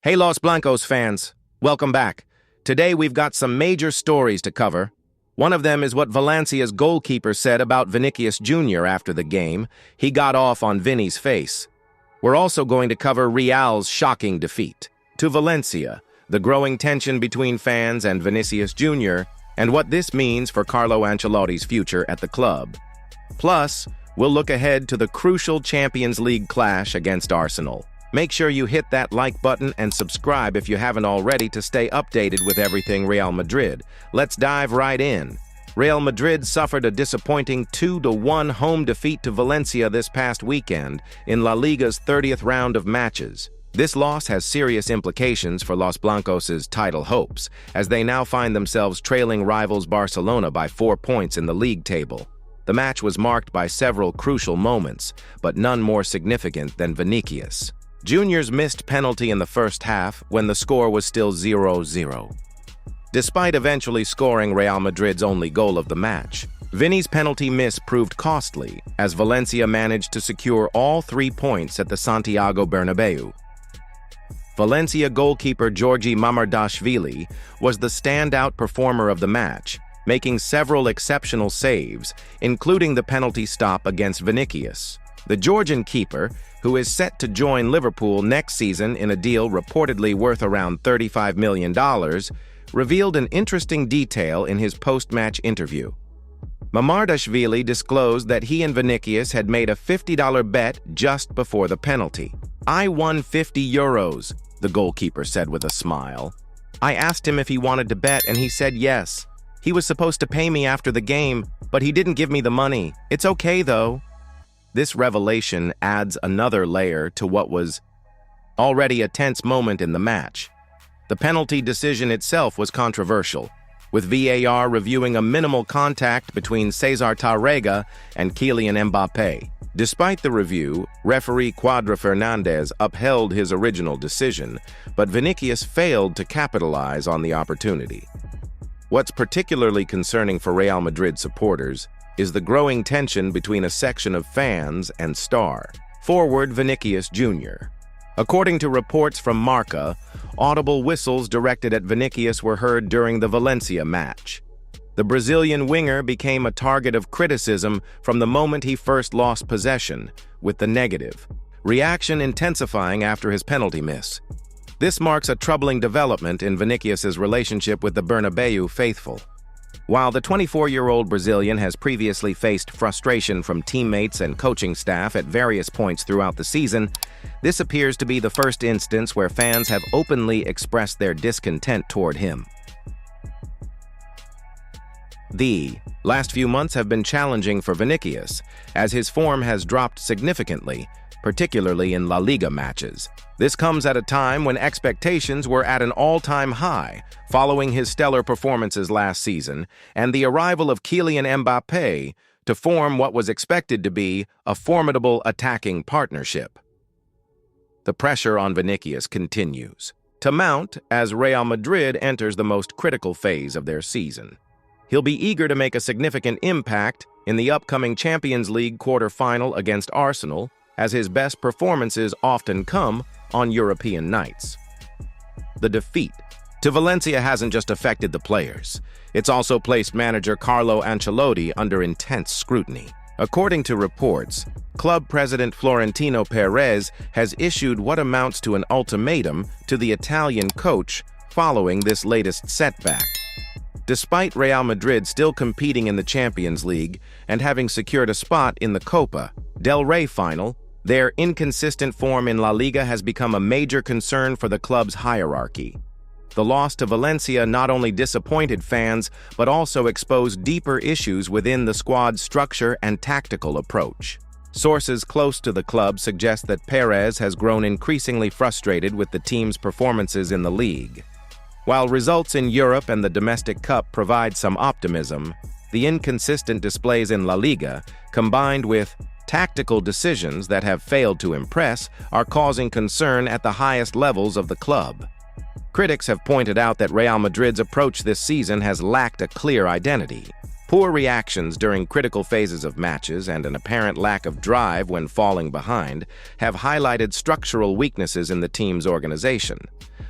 Hey Los Blancos fans, welcome back. Today we've got some major stories to cover. One of them is what Valencia's goalkeeper said about Vinicius Jr. after the game. He got off on Vini's face. We're also going to cover Real's shocking defeat to Valencia, the growing tension between fans and Vinicius Jr., and what this means for Carlo Ancelotti's future at the club. Plus, we'll look ahead to the crucial Champions League clash against Arsenal. Make sure you hit that like button and subscribe if you haven't already to stay updated with everything Real Madrid. Let's dive right in. Real Madrid suffered a disappointing 2-1 home defeat to Valencia this past weekend in La Liga's 30th round of matches. This loss has serious implications for Los Blancos' title hopes, as they now find themselves trailing rivals Barcelona by 4 points in the league table. The match was marked by several crucial moments, but none more significant than Vinicius Jr.'s missed penalty in the first half when the score was still 0-0. Despite eventually scoring Real Madrid's only goal of the match, Vini's penalty miss proved costly as Valencia managed to secure all 3 points at the Santiago Bernabeu. Valencia goalkeeper Georgi Mamardashvili was the standout performer of the match, making several exceptional saves, including the penalty stop against Vinicius. The Georgian keeper, who is set to join Liverpool next season in a deal reportedly worth around $35 million, revealed an interesting detail in his post-match interview. Mamardashvili disclosed that he and Vinicius had made a $50 bet just before the penalty. "I won €50, the goalkeeper said with a smile. "I asked him if he wanted to bet and he said yes. He was supposed to pay me after the game, but he didn't give me the money. It's okay though." This revelation adds another layer to what was already a tense moment in the match. The penalty decision itself was controversial, with VAR reviewing a minimal contact between Cesar Tárrega and Kylian Mbappé. Despite the review, referee Cuadra Fernandez upheld his original decision, but Vinicius failed to capitalize on the opportunity. What's particularly concerning for Real Madrid supporters is the growing tension between a section of fans and star forward Vinicius Jr. According to reports from Marca, audible whistles directed at Vinicius were heard during the Valencia match. The Brazilian winger became a target of criticism from the moment he first lost possession, with the negative reaction intensifying after his penalty miss. This marks a troubling development in Vinicius's relationship with the Bernabeu faithful. While the 24-year-old Brazilian has previously faced frustration from teammates and coaching staff at various points throughout the season, this appears to be the first instance where fans have openly expressed their discontent toward him. The last few months have been challenging for Vinicius, as his form has dropped significantly, particularly in La Liga matches. This comes at a time when expectations were at an all-time high, following his stellar performances last season and the arrival of Kylian Mbappé to form what was expected to be a formidable attacking partnership. The pressure on Vinicius continues to mount as Real Madrid enters the most critical phase of their season. He'll be eager to make a significant impact in the upcoming Champions League quarter-final against Arsenal, as his best performances often come on European nights. The defeat to Valencia hasn't just affected the players. It's also placed manager Carlo Ancelotti under intense scrutiny. According to reports, club president Florentino Perez has issued what amounts to an ultimatum to the Italian coach following this latest setback. Despite Real Madrid still competing in the Champions League and having secured a spot in the Copa del Rey final, their inconsistent form in La Liga has become a major concern for the club's hierarchy. The loss to Valencia not only disappointed fans, but also exposed deeper issues within the squad's structure and tactical approach. Sources close to the club suggest that Perez has grown increasingly frustrated with the team's performances in the league. While results in Europe and the domestic cup provide some optimism, the inconsistent displays in La Liga, combined with tactical decisions that have failed to impress, are causing concern at the highest levels of the club. Critics have pointed out that Real Madrid's approach this season has lacked a clear identity. Poor reactions during critical phases of matches and an apparent lack of drive when falling behind have highlighted structural weaknesses in the team's organization.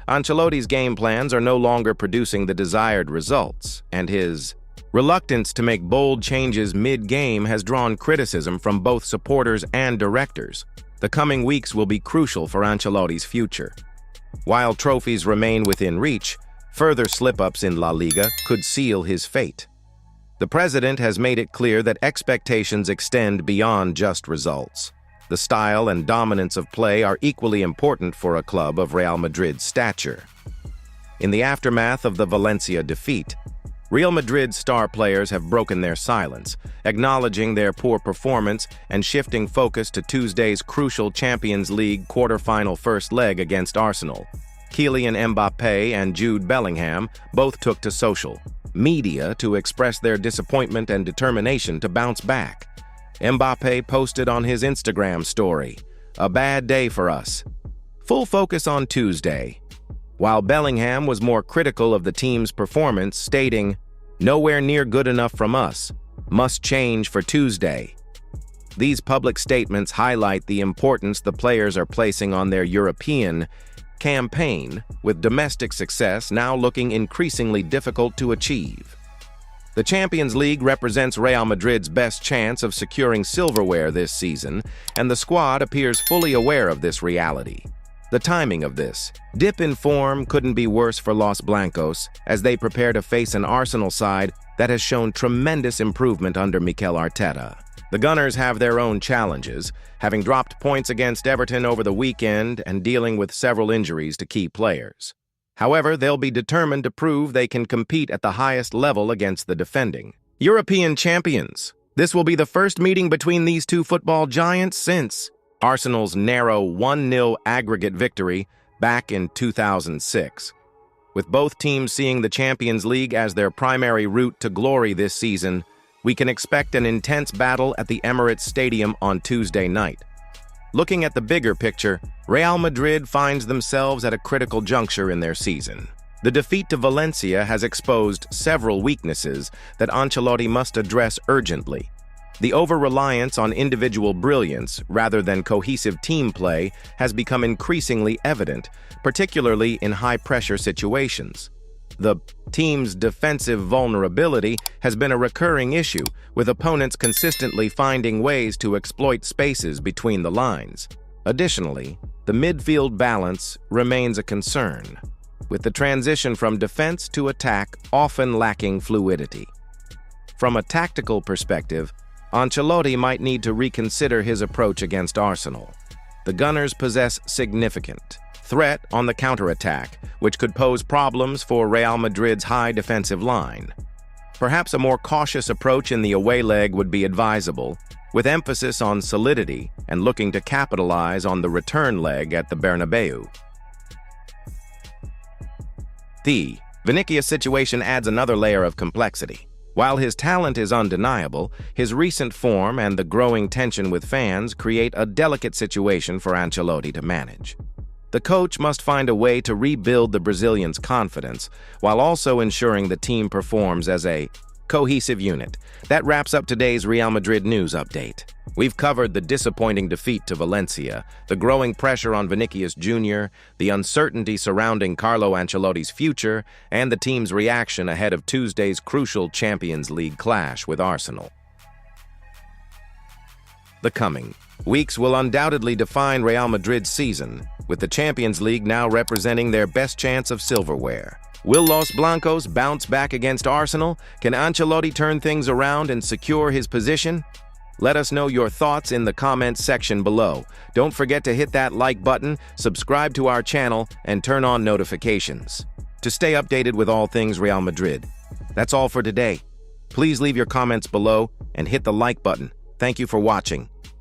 Ancelotti's game plans are no longer producing the desired results, and his reluctance to make bold changes mid-game has drawn criticism from both supporters and directors. The coming weeks will be crucial for Ancelotti's future. While trophies remain within reach, further slip-ups in La Liga could seal his fate. The president has made it clear that expectations extend beyond just results. The style and dominance of play are equally important for a club of Real Madrid's stature. In the aftermath of the Valencia defeat, Real Madrid's star players have broken their silence, acknowledging their poor performance and shifting focus to Tuesday's crucial Champions League quarter-final first leg against Arsenal. Kylian Mbappé and Jude Bellingham both took to social media to express their disappointment and determination to bounce back. Mbappé posted on his Instagram story, "A bad day for us. Full focus on Tuesday," while Bellingham was more critical of the team's performance, stating, "Nowhere near good enough from us. Must change for Tuesday." These public statements highlight the importance the players are placing on their European campaign, with domestic success now looking increasingly difficult to achieve. The Champions League represents Real Madrid's best chance of securing silverware this season, and the squad appears fully aware of this reality. The timing of this dip in form couldn't be worse for Los Blancos as they prepare to face an Arsenal side that has shown tremendous improvement under Mikel Arteta. The Gunners have their own challenges, having dropped points against Everton over the weekend and dealing with several injuries to key players. However, they'll be determined to prove they can compete at the highest level against the defending European champions. This will be the first meeting between these two football giants since Arsenal's narrow 1-0 aggregate victory back in 2006. With both teams seeing the Champions League as their primary route to glory this season, we can expect an intense battle at the Emirates Stadium on Tuesday night. Looking at the bigger picture, Real Madrid finds themselves at a critical juncture in their season. The defeat to Valencia has exposed several weaknesses that Ancelotti must address urgently. The over-reliance on individual brilliance rather than cohesive team play has become increasingly evident, particularly in high-pressure situations. The team's defensive vulnerability has been a recurring issue, with opponents consistently finding ways to exploit spaces between the lines. Additionally, the midfield balance remains a concern, with the transition from defense to attack often lacking fluidity. From a tactical perspective, Ancelotti might need to reconsider his approach against Arsenal. The Gunners possess significant threat on the counterattack, which could pose problems for Real Madrid's high defensive line. Perhaps a more cautious approach in the away leg would be advisable, with emphasis on solidity and looking to capitalize on the return leg at the Bernabeu. The Vinicius situation adds another layer of complexity. While his talent is undeniable, his recent form and the growing tension with fans create a delicate situation for Ancelotti to manage. The coach must find a way to rebuild the Brazilian's confidence while also ensuring the team performs as a cohesive unit. That wraps up today's Real Madrid news update. We've covered the disappointing defeat to Valencia, the growing pressure on Vinicius Jr., the uncertainty surrounding Carlo Ancelotti's future, and the team's reaction ahead of Tuesday's crucial Champions League clash with Arsenal. The coming weeks will undoubtedly define Real Madrid's season, with the Champions League now representing their best chance of silverware. Will Los Blancos bounce back against Arsenal? Can Ancelotti turn things around and secure his position? Let us know your thoughts in the comments section below. Don't forget to hit that like button, subscribe to our channel, and turn on notifications to stay updated with all things Real Madrid. That's all for today. Please leave your comments below and hit the like button. Thank you for watching.